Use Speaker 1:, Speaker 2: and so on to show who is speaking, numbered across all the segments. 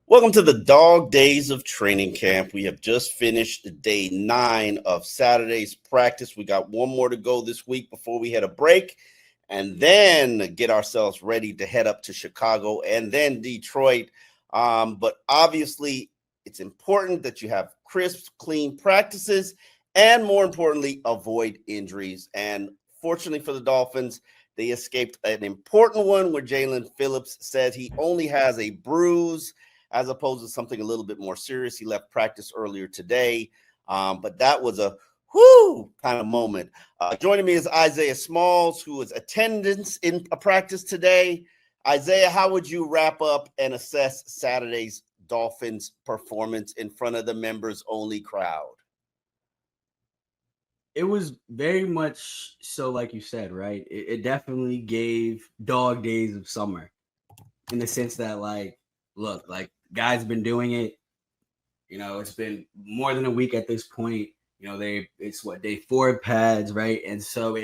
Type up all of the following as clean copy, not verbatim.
Speaker 1: Welcome to the dog days of training camp. We have just finished day 9 of Saturday's practice. We got one more to go this week before we hit a break and then get ourselves ready to head up to Chicago and then Detroit. But obviously, it's important that you have crisp, clean practices and, more importantly, avoid injuries. And fortunately for the Dolphins, they escaped an important one where Jaelan Phillips said he only has a bruise as opposed to something a little bit more serious. He left practice earlier today, but that was a whoo kind of moment. Joining me is Isaiah Smalls, who is attendance in a practice today. Isaiah, how would you wrap up and assess Saturday's Dolphins performance in front of the members-only crowd?
Speaker 2: It was very much so, like you said, right? It definitely gave dog days of summer in the sense that, look, guys been doing it. It's been more than a week at this point. It's day 4 pads, right? And so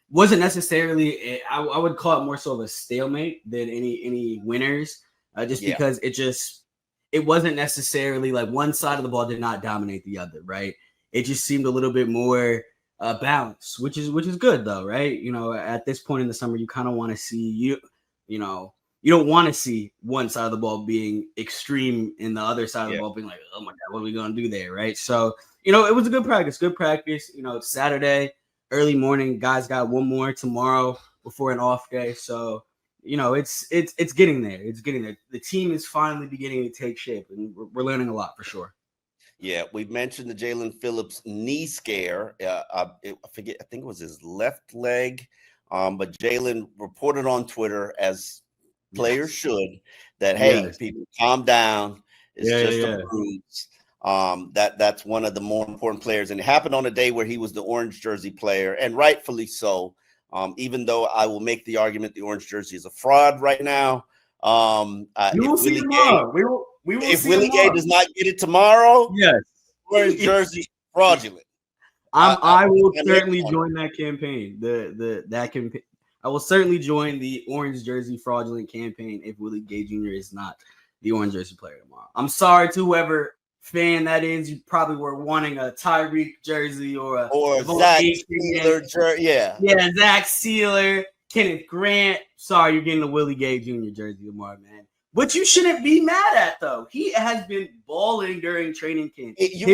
Speaker 2: wasn't necessarily, I would call it more so of a stalemate than any winners, because it wasn't necessarily like one side of the ball did not dominate the other, right? It just seemed a little bit more balanced, which is good though, right? At this point in the summer, you kind of want to see you don't want to see one side of the ball being extreme and the other side of the ball being like, oh my God, what are we going to do there, right? So, it was a good practice. It's Saturday, early morning. Guys got one more tomorrow before an off day. So, it's getting there. It's getting there. The team is finally beginning to take shape, and we're learning a lot for sure.
Speaker 1: Yeah, we mentioned the Jaelan Phillips knee scare. I think it was his left leg. But Jaelan reported on Twitter, as players should, that hey, people, calm down. It's just a bruise. That's one of the more important players, and it happened on a day where he was the orange jersey player, and rightfully so. Even though I will make the argument the orange jersey is a fraud right now.
Speaker 2: If Willie Gay,
Speaker 1: if Willie Gay does not get it tomorrow, orange jersey fraudulent.
Speaker 2: I will certainly join that campaign. That campaign. I will certainly join the orange jersey fraudulent campaign if Willie Gay Jr. is not the orange jersey player tomorrow. I'm sorry to whoever fan that is. You probably were wanting a Tyreek jersey or
Speaker 1: Zach Sealer jersey. Yeah,
Speaker 2: Zach Sealer, Kenneth Grant. Sorry, you're getting the Willie Gay Jr. jersey tomorrow, man. But you shouldn't be mad at, though. He has been balling during training camp.
Speaker 1: The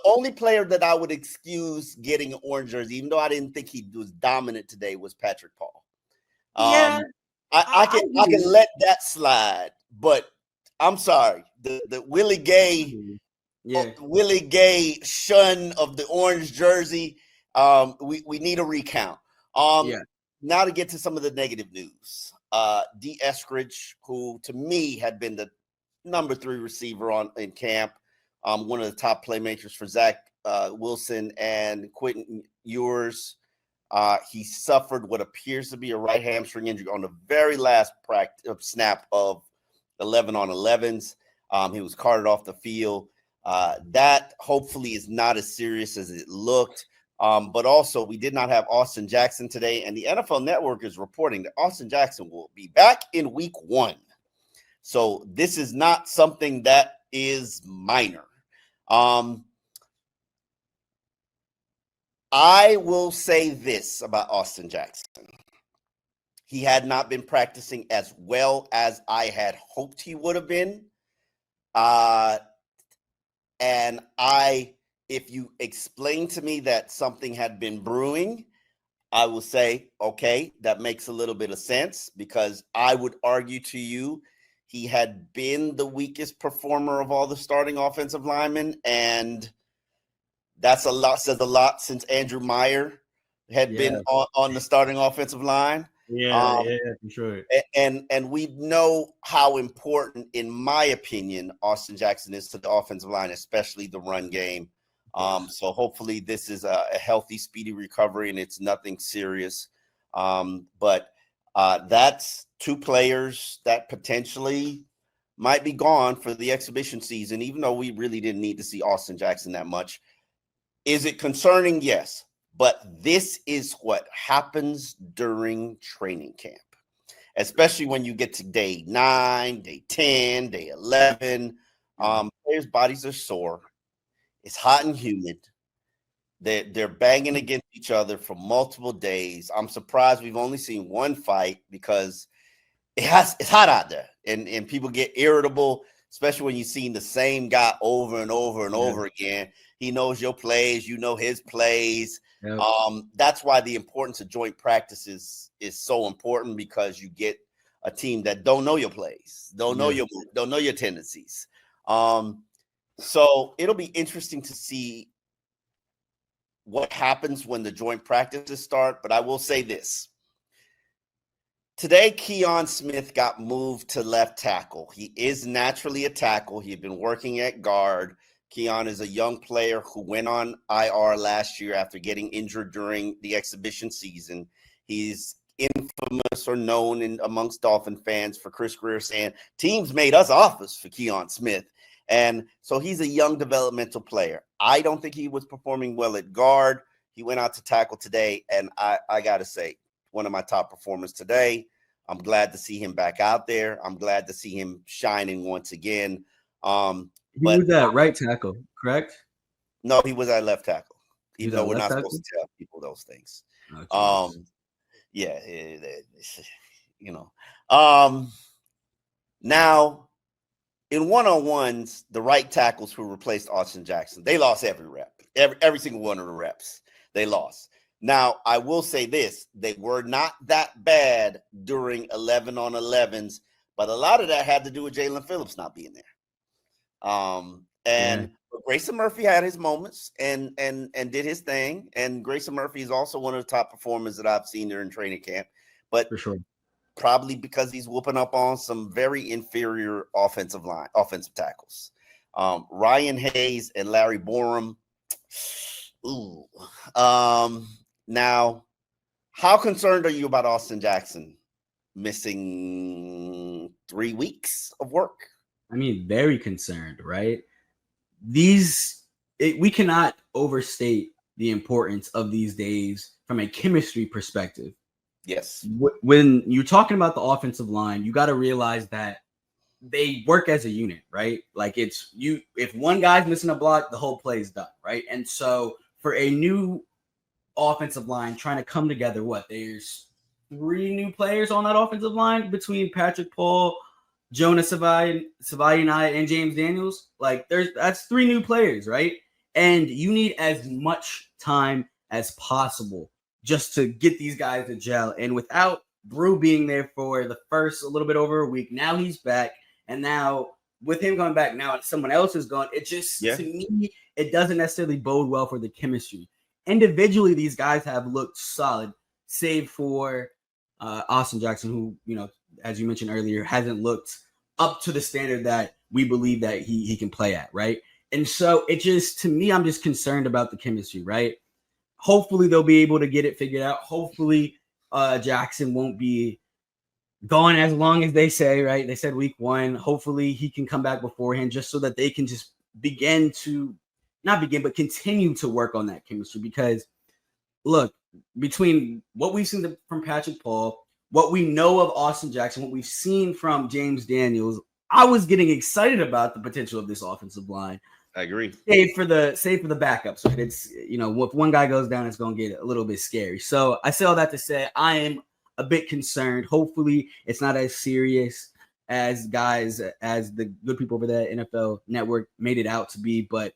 Speaker 1: only player that I would excuse getting an orange jersey, even though I didn't think he was dominant today, was Patrick Paul. I can let that slide, but I'm sorry. The Willie Gay, Willie Gay shun of the orange jersey. We need a recount. Now to get to some of the negative news. Dee Eskridge, who to me had been the number 3 receiver in camp, one of the top playmakers for Zach Wilson and Quentin Ewers. He suffered what appears to be a right hamstring injury on the very last snap of 11 on 11s. He was carted off the field. That hopefully is not as serious as it looked. But also, we did not have Austin Jackson today, and the NFL Network is reporting that Austin Jackson will be back in week 1. So this is not something that is minor. I will say this about Austin Jackson. He had not been practicing as well as I had hoped he would have been. If you explain to me that something had been brewing, I will say, okay, that makes a little bit of sense, because I would argue to you he had been the weakest performer of all the starting offensive linemen, and that's says a lot since Andrew Meyer had been on the starting offensive line.
Speaker 2: For sure.
Speaker 1: And we know how important, in my opinion, Austin Jackson is to the offensive line, especially the run game. So hopefully this is a healthy, speedy recovery and it's nothing serious. But that's 2 players that potentially might be gone for the exhibition season, even though we really didn't need to see Austin Jackson that much. Is it concerning? Yes. But this is what happens during training camp. especially when you get to day 9, day 10, day 11. Players' bodies are sore. It's hot and humid. They're banging against each other for multiple days. I'm surprised we've only seen one fight because it's hot out there, and people get irritable, especially when you've seen the same guy over and over and over again. He knows your plays, you know his plays.
Speaker 2: Yep.
Speaker 1: That's why the importance of joint practices is so important, because you get a team that don't know your plays, don't know your tendencies. So it'll be interesting to see what happens when the joint practices start. But I will say this. Today, Keon Smith got moved to left tackle. He is naturally a tackle. He had been working at guard. Keon is a young player who went on IR last year after getting injured during the exhibition season. He's infamous or known amongst Dolphin fans for Chris Greer saying, teams made us offers for Keon Smith. And so he's a young developmental player. I don't think he was performing well at guard. He went out to tackle today, and I got to say, one of my top performers today. I'm glad to see him back out there. I'm glad to see him shining once again.
Speaker 2: He was at right tackle, correct?
Speaker 1: No, he was at left tackle. Even though we're not supposed to tell people those things. Now, in one-on-ones, the right tackles who replaced Austin Jackson, they lost every rep. Every single one of the reps, they lost. Now, I will say this. They were not that bad during 11-on-11s, but a lot of that had to do with Jaelan Phillips not being there. But Grayson Murphy had his moments and did his thing. And Grayson Murphy is also one of the top performers that I've seen during training camp. But
Speaker 2: for sure,
Speaker 1: probably because he's whooping up on some very inferior offensive tackles. Ryan Hayes and Larry Borum. Ooh. Now, how concerned are you about Austin Jackson missing 3 weeks of work?
Speaker 2: I mean, very concerned, right? We cannot overstate the importance of these days from a chemistry perspective.
Speaker 1: Yes.
Speaker 2: When you're talking about the offensive line, you got to realize that they work as a unit, right? Like if one guy's missing a block, the whole play is done, right? And so for a new offensive line trying to come together, there's 3 new players on that offensive line between Patrick Paul, Jonah Savai, and James Daniels. That's 3 new players, right? And you need as much time as possible just to get these guys to gel. And without Brew being there for the first a little bit over a week, now he's back. And now with him coming back, now someone else is gone. It just, to me, it doesn't necessarily bode well for the chemistry. Individually, these guys have looked solid, save for Austin Jackson, who, as you mentioned earlier, hasn't looked up to the standard that we believe that he can play at, right? And so it just, to me, I'm just concerned about the chemistry, right? Hopefully they'll be able to get it figured out. Hopefully Jackson won't be gone as long as they say, right? They said week 1. Hopefully he can come back beforehand just so that they can just continue to work on that chemistry. Because look, between what we've seen from Patrick Paul, what we know of Austin Jackson, what we've seen from James Daniels, I was getting excited about the potential of this offensive line.
Speaker 1: I agree.
Speaker 2: Save for the backups, right? It's, if one guy goes down, it's going to get a little bit scary. So I say all that to say I am a bit concerned. Hopefully it's not as serious as the good people over there at NFL Network made it out to be, but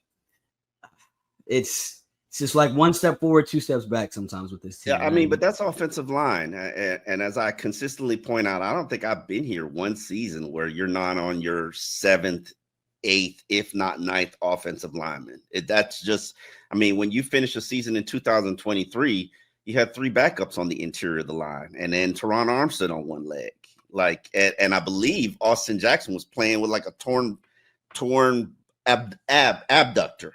Speaker 2: it's just like 1 step forward, 2 steps back sometimes with this team.
Speaker 1: Yeah, I mean, but that's offensive line. And as I consistently point out, I don't think I've been here one season where you're not on your 7th, 8th, if not 9th offensive lineman. That's just, I mean, when you finish a season in 2023, you had 3 backups on the interior of the line, and then Teron Armstead on one leg. And I believe Austin Jackson was playing with like a torn abductor.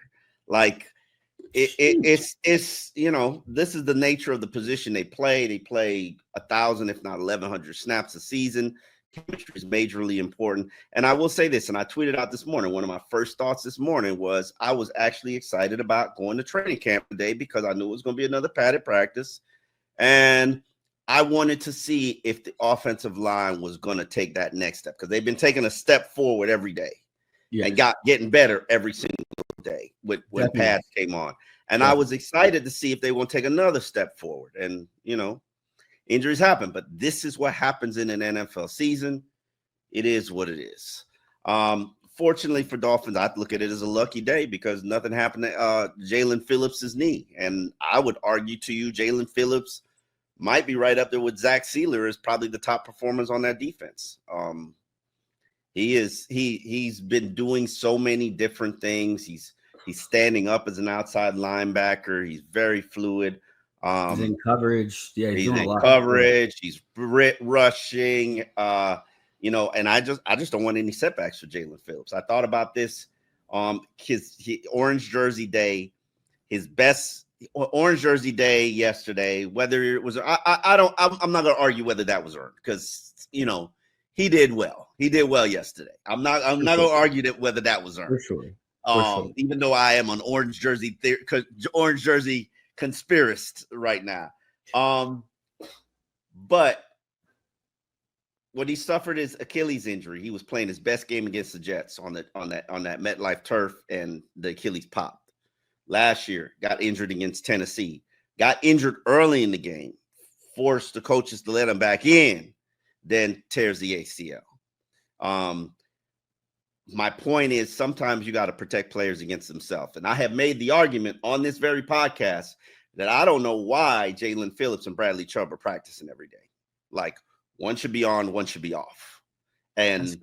Speaker 1: It's this is the nature of the position they play. They play 1,000, if not 1,100 snaps a season. Chemistry is majorly important. And I will say this, and I tweeted out this morning, one of my first thoughts this morning was I was actually excited about going to training camp today because I knew it was going to be another padded practice. And I wanted to see if the offensive line was going to take that next step, because they've been taking a step forward every day and getting better every single day when pads came on. And I was excited to see if they want to take another step forward. And, injuries happen, but this is what happens in an NFL season. It is what it is. Fortunately for Dolphins, I look at it as a lucky day because nothing happened to Jaelan Phillips' knee. And I would argue to you, Jaelan Phillips might be right up there with Zach Sealer as probably the top performers on that defense. He's been doing so many different things. He's standing up as an outside linebacker. He's very fluid.
Speaker 2: He's in coverage. Yeah,
Speaker 1: he's in coverage. He's rushing. And I just don't want any setbacks for Jaelan Phillips. I thought about this. His orange jersey day, his best orange jersey day yesterday. Whether it was, I'm not gonna argue whether that was earned, because he did well. He did well yesterday. I'm not gonna argue that whether that was earned.
Speaker 2: For sure.
Speaker 1: Even though I am an orange jersey conspiracist right now. But when he suffered his Achilles injury, he was playing his best game against the Jets on that MetLife turf, and the Achilles popped. Last year, got injured against Tennessee, got injured early in the game, forced the coaches to let him back in, then tears the ACL. My point is, sometimes you got to protect players against themselves. And I have made the argument on this very podcast that I don't know why Jaelan Phillips and Bradley Chubb are practicing every day. Like, one should be on, one should be off. And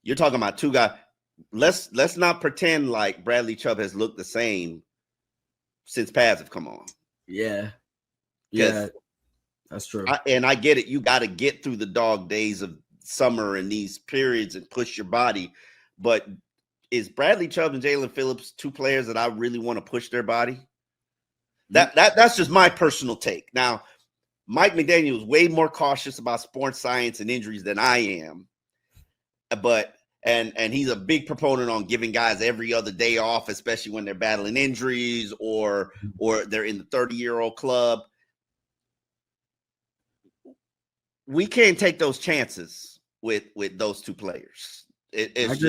Speaker 1: you're talking about two guys. Let's not pretend like Bradley Chubb has looked the same since pads have come on.
Speaker 2: Yeah, that's true.
Speaker 1: I get it. You got to get through the dog days of summer and these periods and push your body. But is Bradley Chubb and Jaelan Phillips two players that I really want to push their body? That's just my personal take. Now, Mike McDaniel is way more cautious about sports science and injuries than I am. But and he's a big proponent on giving guys every other day off, especially when they're battling injuries or they're in the 30-year-old club. We can't take those chances with those two players. It's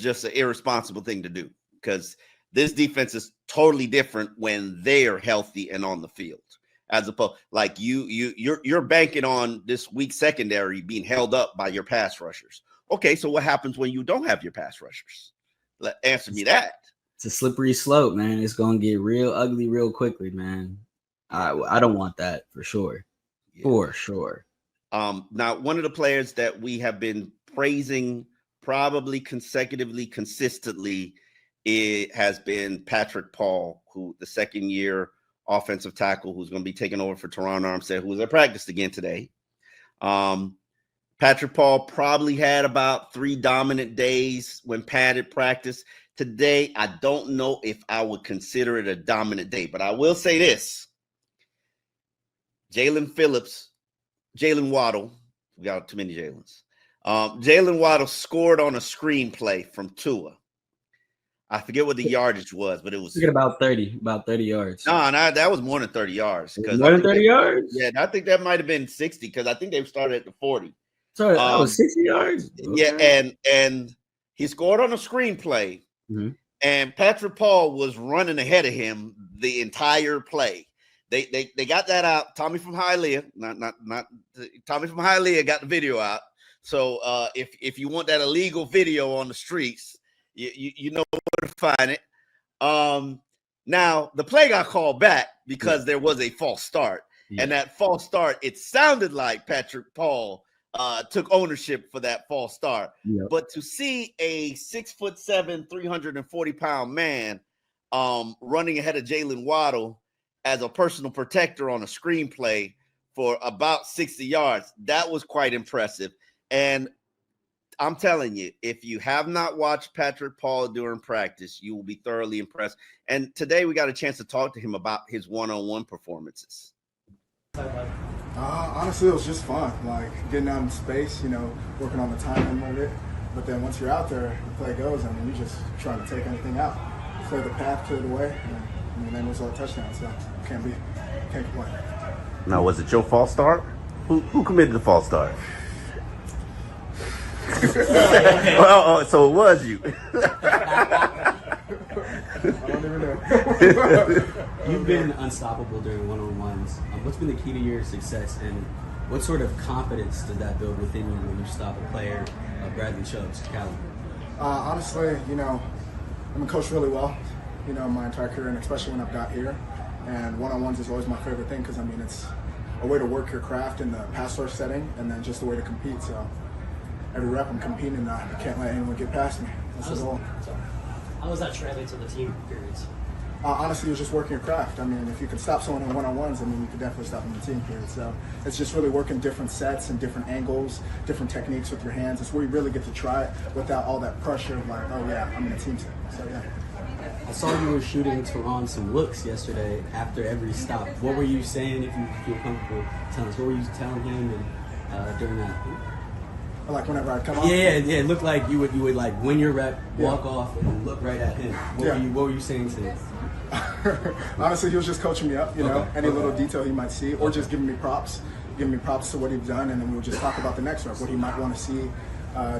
Speaker 1: just an irresponsible thing to do, because this defense is totally different when they're healthy and on the field, as opposed like you're banking on this weak secondary being held up by your pass rushers. Okay, so what happens when you don't have your pass rushers? Answer me that.
Speaker 2: It's a slippery slope, man. It's gonna get real ugly real quickly, man. I don't want that for sure. Yeah. For sure.
Speaker 1: Now, one of the players that we have been praising probably consecutively, consistently, it has been Patrick Paul, who the second-year offensive tackle who's going to be taking over for Teron Armstead, who was at practice again today. Patrick Paul probably had about 3 dominant days when padded practice. Today, I don't know if I would consider it a dominant day, but I will say this. Jaelan Waddle, we got too many Jaelens. Jaelan Waddle scored on a screenplay from Tua. I forget what the yardage was, but it was
Speaker 2: about 30 yards.
Speaker 1: No, that was more than 30 yards.
Speaker 2: More than 30 yards?
Speaker 1: Yeah, I think that might have been 60, because I think they started at the 40.
Speaker 2: So that was 60 yards?
Speaker 1: Okay. Yeah, and he scored on a screenplay, and Patrick Paul was running ahead of him the entire play. They got that out. Tommy from Hialeah, not Tommy from Hialeah got the video out. So if you want that illegal video on the streets, you know where to find it. Now the play got called back because there was a false start, and that false start, it sounded like Patrick Paul took ownership for that false start. But to see a 6'7", 340-pound man running ahead of Jaelan Waddle as a personal protector on a screenplay for about 60 yards, that was quite impressive. And I'm telling you, if you have not watched Patrick Paul during practice, you will be thoroughly impressed. And today we got a chance to talk to him about his one-on-one performances.
Speaker 3: Honestly, it was just fun, like getting out in space, working on the timing of it. But then once you're out there, the play goes, you're just trying to take anything out. Clear the path, clear the way, and then it was a touchdown, so can't complain.
Speaker 1: Now, was it your false start? Who committed the false start? Well, so it was you.
Speaker 3: I don't even know.
Speaker 2: You've been unstoppable during one-on-ones. What's been the key to your success, and what sort of confidence does that build within you when you stop a player of Bradley Chubb's caliber?
Speaker 3: Honestly, I've been coached really well, my entire career, and especially when I've got here. And one-on-ones is always my favorite thing because, it's a way to work your craft in the pass rush setting and then just a way to compete. So every rep I'm competing and I can't let anyone get past me. That's the goal.
Speaker 4: How does that translate to the team periods?
Speaker 3: Honestly, it was just working your craft. If you can stop someone in one-on-ones, you can definitely stop them in the team period. So it's just really working different sets and different angles, different techniques with your hands. It's where you really get to try it without all that pressure of like, oh yeah, I'm in a team set. So yeah.
Speaker 2: I saw you were shooting Teron some looks yesterday after every stop. What were you saying, if you feel comfortable telling us? What were you telling him during that?
Speaker 3: Like whenever I come off?
Speaker 2: Yeah. It looked like you would like win your rep, walk off, and look right at him. What were you saying to him?
Speaker 3: Honestly, he was just coaching me up, any little detail he might see, or just giving me props to what he's done, and then we would just talk about the next rep, what he might want to see,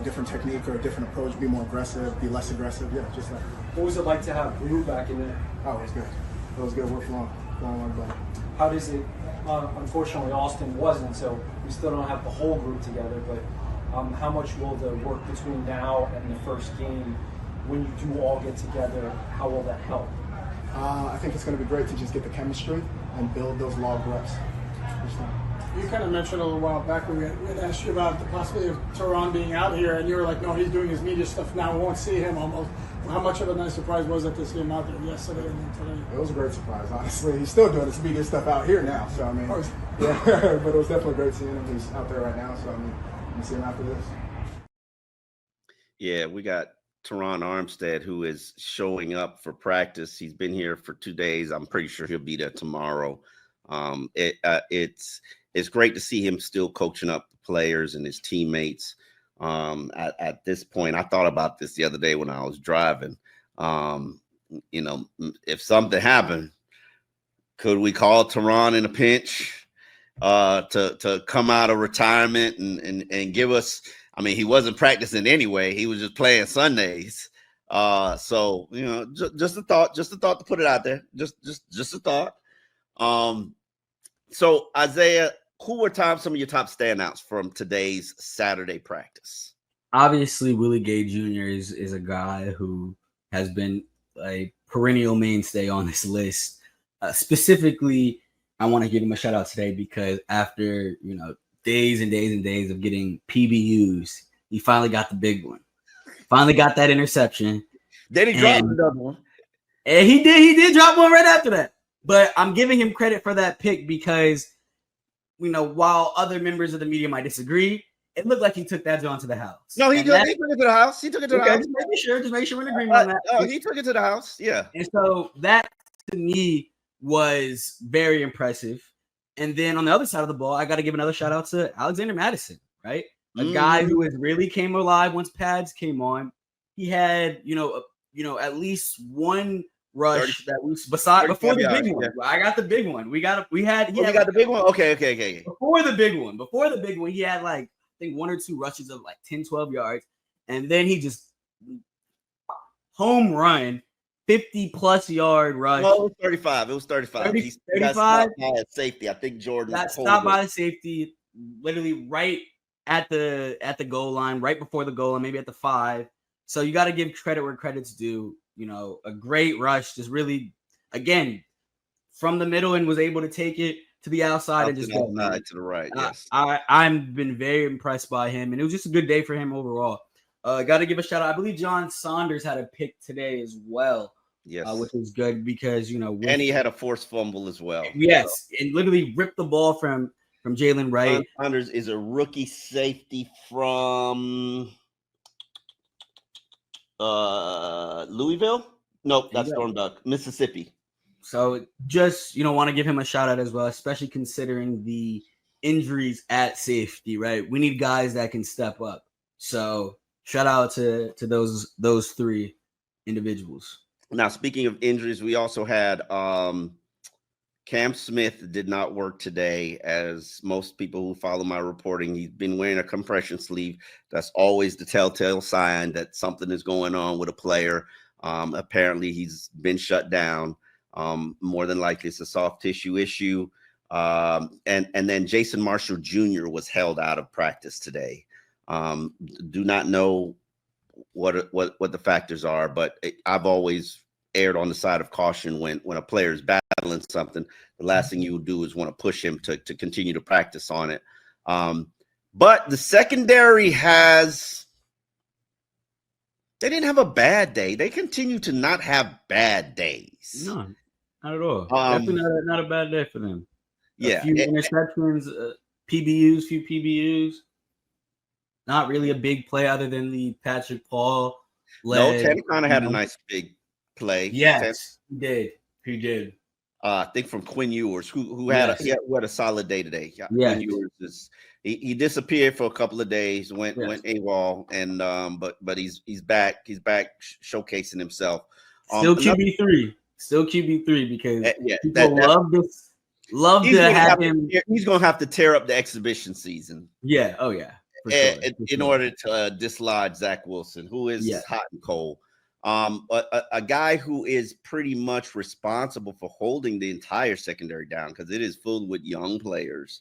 Speaker 3: different technique or a different approach, be more aggressive, be less aggressive, just like.
Speaker 5: What was it like to have Brew back in there?
Speaker 3: Oh, it was good. It was good. We're flowing better.
Speaker 5: How does it? Unfortunately, Austin wasn't, so we still don't have the whole group together. But how much will the work between now and the first game, when you do all get together, how will that help?
Speaker 3: I think it's going to be great to just get the chemistry and build those log reps.
Speaker 6: You kind of mentioned a little while back when we had asked you about the possibility of Teron being out here, and you were like, no, he's doing his media stuff now. We won't see him almost. How much of a nice surprise was it to see him out there yesterday and then today?
Speaker 3: It was a great surprise, honestly. He's still doing his media stuff out here now, so yeah, but it was definitely great seeing him. He's out there right now, so I'm going to see him after this.
Speaker 1: Yeah, we got Teron Armstead, who is showing up for practice. He's been here for 2 days. I'm pretty sure he'll be there tomorrow. It's great to see him still coaching up the players and his teammates. At this point, I thought about this the other day when I was driving. If something happened, could we call Teron in a pinch to come out of retirement and give us? He wasn't practicing anyway. He was just playing Sundays. So just a thought to put it out there. Just a thought. So Isaiah, who were some of your top standouts from today's Saturday practice?
Speaker 2: Obviously, Willie Gay Jr. is a guy who has been a perennial mainstay on this list. Specifically, I want to give him a shout out today because after days and days and days of getting PBUs, he finally got the big one. Finally got that interception.
Speaker 1: Then he dropped another one.
Speaker 2: And he did drop one right after that. But I'm giving him credit for that pick because while other members of the media might disagree, it looked like he took that John to the house.
Speaker 1: No, he took it to the house. He took it to the house.
Speaker 2: Just make sure we're in agreement on that.
Speaker 1: No, he took it to the house. Yeah.
Speaker 2: And so that to me was very impressive. And then on the other side of the ball, I got to give another shout out to Alexander Madison, right? A guy who has really came alive once pads came on. He had, at least one rush that we before the big one. I got the big one. We got the
Speaker 1: big one. Okay.
Speaker 2: Before the big one, he had I think 1 or 2 rushes of 10, 12 yards, and then he just home run 50+ yard rush.
Speaker 1: No, it was 35. It was 35.
Speaker 2: 35
Speaker 1: at safety. I think Jordan
Speaker 2: got stopped by the safety, literally right at the goal line, right before the goal line, maybe at the 5. So you got to give credit where credit's due. A great rush, just really, again, from the middle and was able to take it to the outside and just go
Speaker 1: to the right. Yes,
Speaker 2: I've been very impressed by him, and it was just a good day for him overall. Got to give a shout out. I believe John Saunders had a pick today as well.
Speaker 1: Yes,
Speaker 2: which was good because
Speaker 1: and he had a forced fumble as well.
Speaker 2: Yes, and literally ripped the ball from Jalen Wright.
Speaker 1: John Saunders is a rookie safety from Louisville. Nope, that's Storm Duck, Mississippi.
Speaker 2: So just want to give him a shout out as well, especially considering the injuries at safety. Right, we need guys that can step up. So shout out to those 3 individuals.
Speaker 1: Now, speaking of injuries, we also had Cam Smith did not work today. As most people who follow my reporting, he's been wearing a compression sleeve. That's always the telltale sign that something is going on with a player. Apparently, he's been shut down. More than likely, it's a soft tissue issue. And then Jason Marshall Jr. was held out of practice today. Do not know what the factors are, but I've always erred on the side of caution when a player is battling something. The last thing you would do is want to push him to continue to practice on it. But the secondary they didn't have a bad day. They continue to not have bad days.
Speaker 2: No, not at all. Definitely not a bad day for them.
Speaker 1: Yeah.
Speaker 2: A few interceptions, few PBUs. Not really a big play other than the Patrick Paul.
Speaker 1: Tanner kind of had a nice big play.
Speaker 2: Yes, he did.
Speaker 1: I think from Quinn Ewers, who had a solid day today.
Speaker 2: Yeah.
Speaker 1: Quinn Ewers he disappeared for a couple of days, went AWOL, and but he's back. He's back showcasing himself.
Speaker 2: Still QB3 because people love to have him.
Speaker 1: He's gonna have to tear up the exhibition season.
Speaker 2: Yeah. Oh yeah.
Speaker 1: In order to dislodge Zach Wilson, who is hot and cold. A guy who is pretty much responsible for holding the entire secondary down because it is filled with young players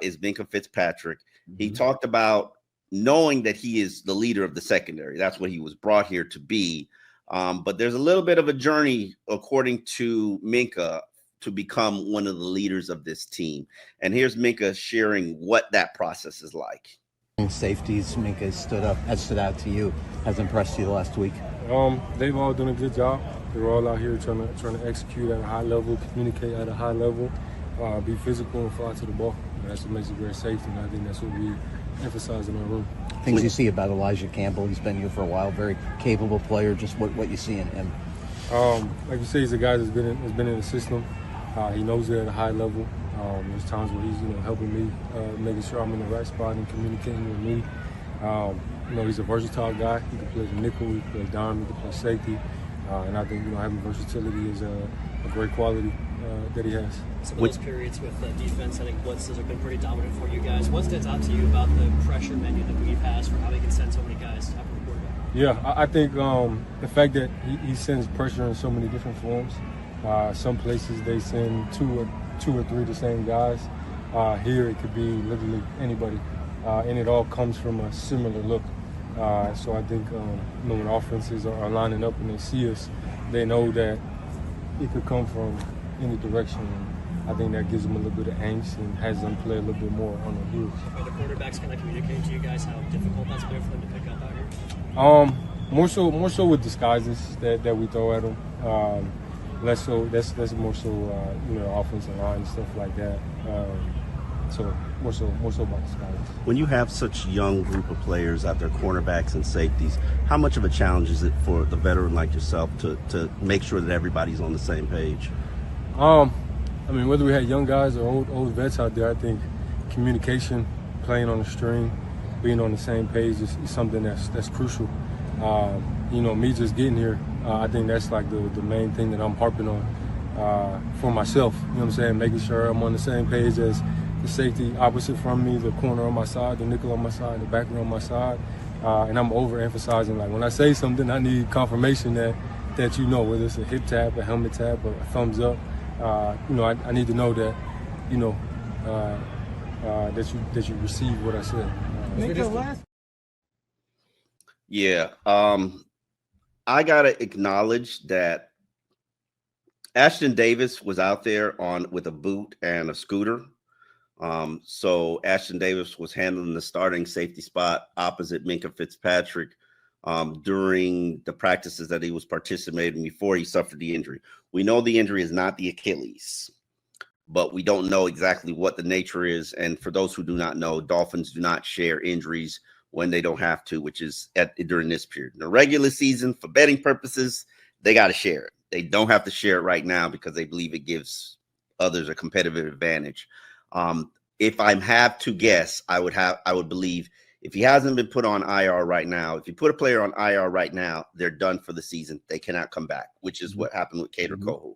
Speaker 1: is Minka Fitzpatrick. He talked about knowing that he is the leader of the secondary. That's what he was brought here to be. But there's a little bit of a journey, according to Minka, to become one of the leaders of this team. And here's Minka sharing what that process is like.
Speaker 7: Safeties, Minka has stood out to you, has impressed you the last week?
Speaker 8: They've all done a good job. They're all out here trying to execute at a high level, communicate at a high level, be physical and fly to the ball. That's what makes a great safety, and I think that's what we emphasize in our room.
Speaker 7: Things you see about Elijah Campbell, he's been here for a while, very capable player, just what you see in him.
Speaker 8: Like you say, he's a guy that's been in the system. He knows it at a high level. There's times where he's helping me, making sure I'm in the right spot and communicating with me. He's a versatile guy. He can play the nickel, he can play dime, he can play safety. And I think having versatility is a great quality that he has.
Speaker 4: Some of those periods with the defense, I think blitzes have been pretty dominant for you guys. What stands out to you about the pressure menu that Weave has for how they can send so many guys after the quarterback?
Speaker 8: Yeah, I think the fact that he sends pressure in so many different forms. Some places they send two or three the same guys. Here it could be literally anybody, and it all comes from a similar look. So I think when offenses are lining up and they see us, they know that it could come from any direction. I think that gives them a little bit of angst and has them play a little bit more on their heels.
Speaker 4: Are the quarterbacks kind of communicating to you guys how difficult that's been for them to pick up out here?
Speaker 8: More so with disguises that we throw at them. Less so. That's more so. Offensive line and stuff like that. So more so about disguises.
Speaker 1: When you have such a young group of players out there, cornerbacks and safeties, how much of a challenge is it for the veteran like yourself to make sure that everybody's on the same page?
Speaker 8: Whether we had young guys or old vets out there, I think communication, playing on the string, being on the same page is something that's crucial. Me just getting here, I think that's like the main thing that I'm harping on for myself. You know what I'm saying? Making sure I'm on the same page as the safety opposite from me, the corner on my side, the nickel on my side, the backer on my side. And I'm overemphasizing, like when I say something, I need confirmation that whether it's a hip tap, a helmet tap, or a thumbs up. I need to know that, that you receive what I said.
Speaker 1: Yeah. I gotta acknowledge that Ashton Davis was out there with a boot and a scooter. So Ashton Davis was handling the starting safety spot opposite Minka Fitzpatrick during the practices that he was participating before he suffered the injury. We know the injury is not the Achilles, but we don't know exactly what the nature is. And for those who do not know, Dolphins do not share injuries when they don't have to, which is during this period. In the regular season, for betting purposes, they got to share it. They don't have to share it right now because they believe it gives others a competitive advantage. If I have to guess, I would believe if he hasn't been put on IR right now, if you put a player on IR right now, they're done for the season. They cannot come back, which is what happened with Cater Kohu.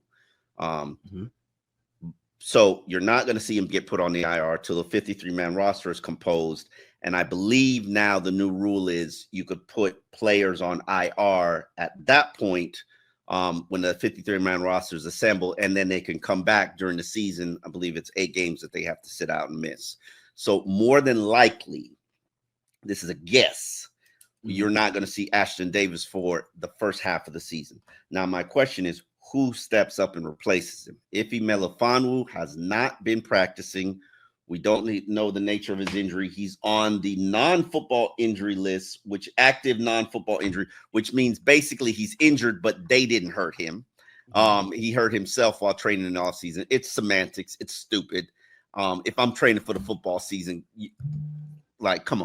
Speaker 1: So you're not going to see him get put on the IR till the 53-man roster is composed. And I believe now the new rule is you could put players on IR at that point when the 53-man roster is assembled, and then they can come back during the season. I believe it's 8 games that they have to sit out and miss. So more than likely, this is a guess, you're not going to see Ashton Davis for the first half of the season. Now, my question is, who steps up and replaces him? Ife Melifonwu has not been practicing. We don't know the nature of his injury. He's on the non-football injury list, which active non-football injury, which means basically he's injured, but they didn't hurt him. He hurt himself while training in the offseason. It's semantics. It's stupid. If I'm training for the football season, like, come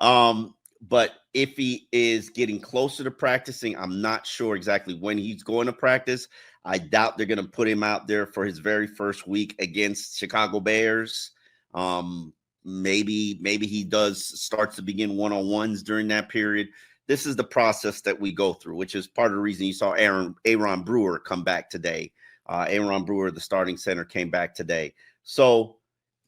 Speaker 1: on. But if he is getting closer to practicing, I'm not sure exactly when he's going to practice. I doubt they're going to put him out there for his very first week against Chicago Bears. Maybe he starts to begin one-on-ones during that period. This is the process that we go through, which is part of the reason you saw Aaron Brewer come back today. Aaron Brewer, the starting center, came back today. So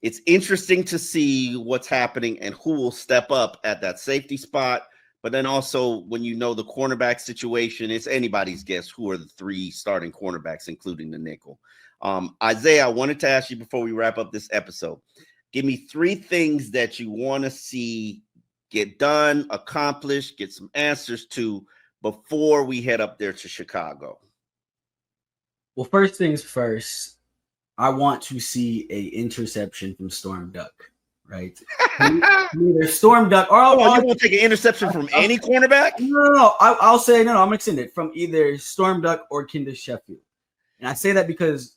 Speaker 1: it's interesting to see what's happening and who will step up at that safety spot. But then also, when you know the cornerback situation, it's anybody's guess who are the 3 starting cornerbacks, including the nickel. Isaiah, I wanted to ask you before we wrap up this episode, give me 3 things that you want to see get done, accomplished, get some answers to before we head up there to Chicago.
Speaker 2: Well, first things first, I want to see a interception from Storm Duck, right? Either Storm Duck or
Speaker 1: you want to take an interception from any cornerback?
Speaker 2: No. I'll say no. I'm going to extend it from either Storm Duck or Kendall Sheffield. And I say that because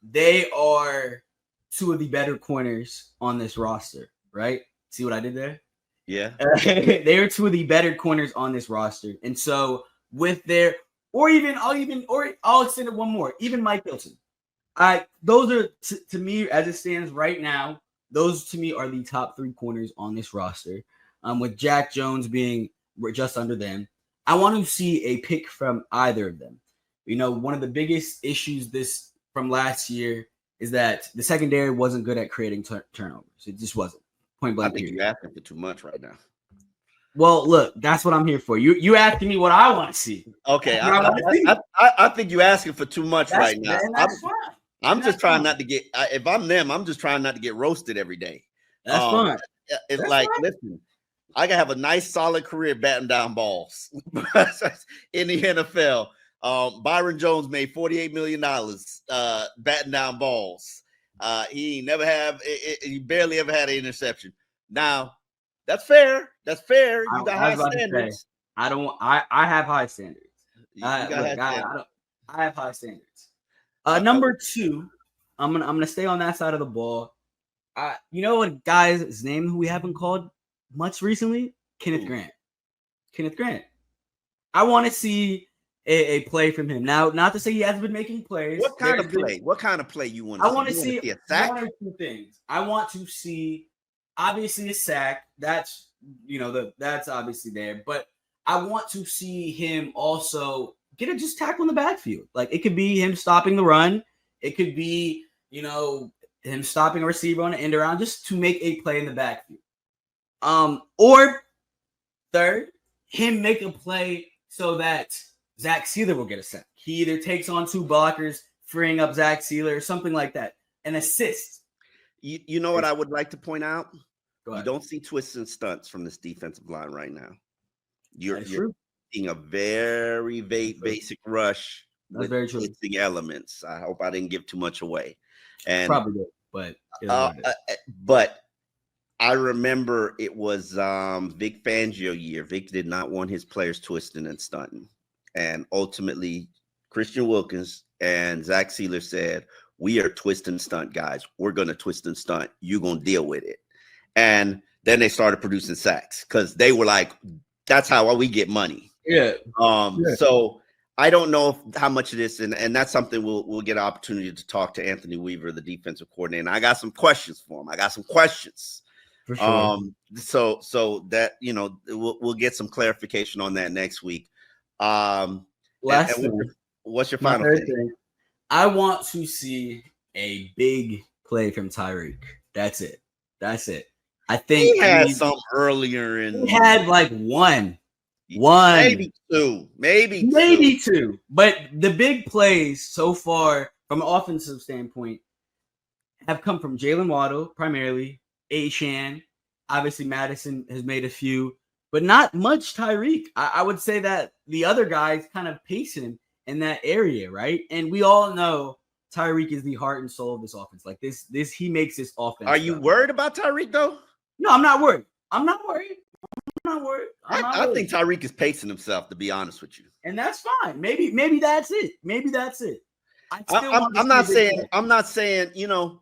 Speaker 2: they are 2 of the better corners on this roster, right? See what I did there?
Speaker 1: Yeah.
Speaker 2: They are 2 of the better corners on this roster. And so with their, I'll extend it one more, even Mike Hilton. Those are to me, as it stands right now, those to me are the top 3 corners on this roster. With Jack Jones being just under them, I want to see a pick from either of them. You know, one of the biggest issues from last year is that the secondary wasn't good at creating turnovers. It just wasn't. Point blank.
Speaker 1: I think you're asking for too much right now.
Speaker 2: Well, look, that's what I'm here for. You asking me what I want to see.
Speaker 1: Okay, I think you're asking for too much right now.
Speaker 2: That's fine.
Speaker 1: I'm just trying not to get. If I'm them, I'm just trying not to get roasted every day.
Speaker 2: That's fine.
Speaker 1: It's listen, I can have a nice, solid career batting down balls in the NFL. Byron Jones made $48 million batting down balls. He barely ever had an interception. Now, that's fair. That's fair. You got high standards.
Speaker 2: I have high standards. I have high standards. Number 2, I'm gonna stay on that side of the ball. You know what guy's name who we haven't called much recently? Kenneth Grant. Kenneth Grant. I want to see a play from him. Now, not to say he hasn't been making plays.
Speaker 1: What kind of play? What kind of play you want to see?
Speaker 2: I want to see
Speaker 1: a sack?
Speaker 2: 1 or 2 things. I want to see obviously a sack. That's that's obviously there, but I want to see him also get a just tackle in the backfield. Like, it could be him stopping the run. It could be, him stopping a receiver on an end around just to make a play in the backfield. Or third, him make a play so that Zach Sealer will get a sack. He either takes on 2 blockers, freeing up Zach Sealer or something like that. An assist.
Speaker 1: You know what I would like to point out?
Speaker 2: You
Speaker 1: don't see twists and stunts from this defensive line right now. You're seeing a very basic rush with blitzing elements. I hope I didn't give too much away. And
Speaker 2: probably did,
Speaker 1: but I remember it was Vic Fangio year. Vic did not want his players twisting and stunting. And ultimately, Christian Wilkins and Zach Sealer said, we are twist and stunt guys. We're going to twist and stunt. You're going to deal with it. And then they started producing sacks because they were like, that's how we get money.
Speaker 2: Yeah.
Speaker 1: So I don't know how much of this, and that's something we'll get an opportunity to talk to Anthony Weaver, the defensive coordinator. And I got some questions for him. For sure. So that, we'll get some clarification on that next week. What's your final thing?
Speaker 2: I want to see a big play from Tyreek. That's it. I think
Speaker 1: he had some earlier in.
Speaker 2: He had like one,
Speaker 1: maybe two.
Speaker 2: But the big plays so far from an offensive standpoint have come from Jalen Waddle primarily, Ashan. Obviously, Madison has made a few, but not much Tyreek. I would say that the other guys kind of pacing him in that area, right? And we all know Tyreek is the heart and soul of this offense. Like this, he makes this offense.
Speaker 1: Are you worried about Tyreek though?
Speaker 2: No, I'm not worried. I'm not worried.
Speaker 1: I think Tyreek is pacing himself, to be honest with you,
Speaker 2: and that's fine. Maybe that's it.
Speaker 1: I'm not saying. You know,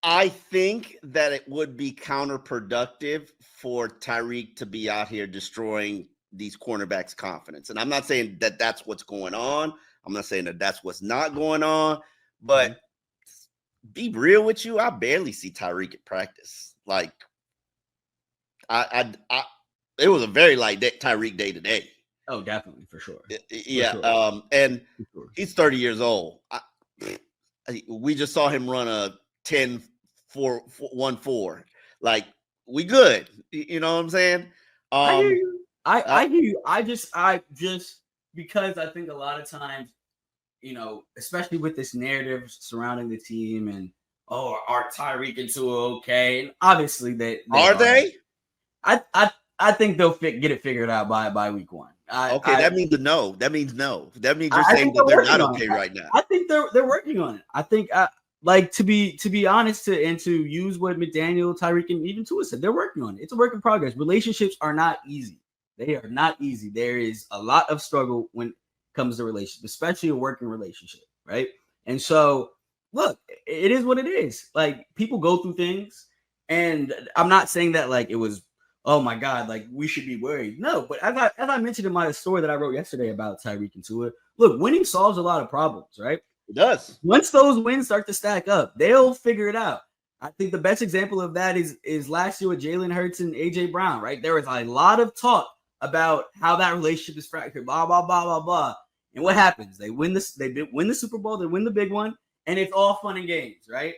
Speaker 1: I think that it would be counterproductive for Tyreek to be out here destroying these cornerbacks' confidence. And I'm not saying that that's what's going on. I'm not saying that that's what's not going on. But be real with you, I barely see Tyreek at practice. Like, it was a very light Tyreek day today.
Speaker 2: Oh, definitely, for sure.
Speaker 1: Yeah, for sure. And he's 30 years old. We just saw him run a 10-4-1-4. Like, we good. You know what I'm saying?
Speaker 2: I hear you. I hear you. I just because I think a lot of times, you know, especially with this narrative surrounding the team and are Tyreek and Tua okay? And obviously they
Speaker 1: are they?
Speaker 2: I think they'll get it figured out by week one.
Speaker 1: That means no. That means no. That means you're saying that they're not okay right now.
Speaker 2: I think they're working on it. I think like to be honest to use what McDaniel, Tyreek, and even Tua said, they're working on it. It's a work in progress. Relationships are not easy. They are not easy. There is a lot of struggle when it comes to relationships, especially a working relationship, right? And so, look, it is what it is. Like, people go through things, and I'm not saying that like it was, oh my God, like we should be worried. No, but as I mentioned in my story that I wrote yesterday about Tyreek and Tua, look, winning solves a lot of problems, right?
Speaker 1: It does.
Speaker 2: Once those wins start to stack up, they'll figure it out. I think the best example of that is last year with Jalen Hurts and AJ Brown, right? There was a lot of talk about how that relationship is fractured, blah, blah, blah, blah, blah. And what happens? They win the Super Bowl, they win the big one, and it's all fun and games, right?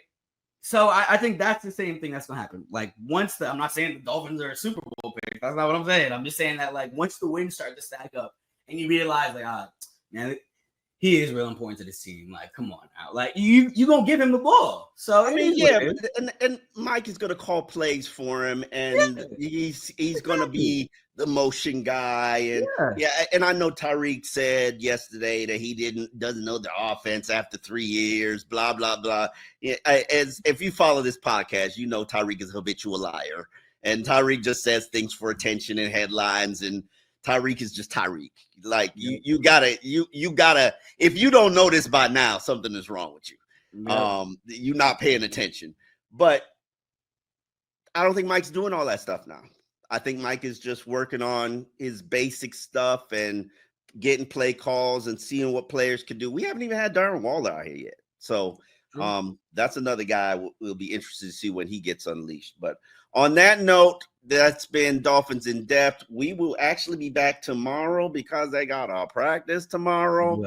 Speaker 2: So I think that's the same thing that's gonna happen. Like I'm not saying the Dolphins are a Super Bowl pick. That's not what I'm saying. I'm just saying that like once the wins start to stack up and you realize like, man, he is real important to this team. Like, come on now. Like you gonna give him the ball. So
Speaker 1: I mean, yeah, and Mike is gonna call plays for him, and he's gonna be the motion guy, and and I know Tyreek said yesterday that he doesn't know the offense after 3 years, blah blah blah. Yeah, as if you follow this podcast, you know Tyreek is a habitual liar, and Tyreek just says things for attention and headlines, and Tyreek is just Tyreek. Like you gotta if you don't know this by now, something is wrong with you. You're not paying attention. But I don't think Mike's doing all that stuff now. I think Mike is just working on his basic stuff and getting play calls and seeing what players can do. We haven't even had Darren Waller out here yet. So that's another guy we'll be interested to see when he gets unleashed. But on that note, that's been Dolphins in Depth. We will actually be back tomorrow because they got our practice tomorrow.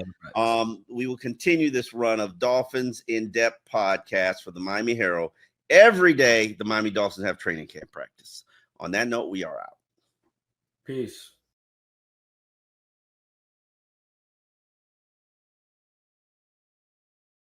Speaker 1: We will continue this run of Dolphins in Depth podcast for the Miami Herald. Every day, the Miami Dolphins have training camp practice. On that note, we are out.
Speaker 2: Peace.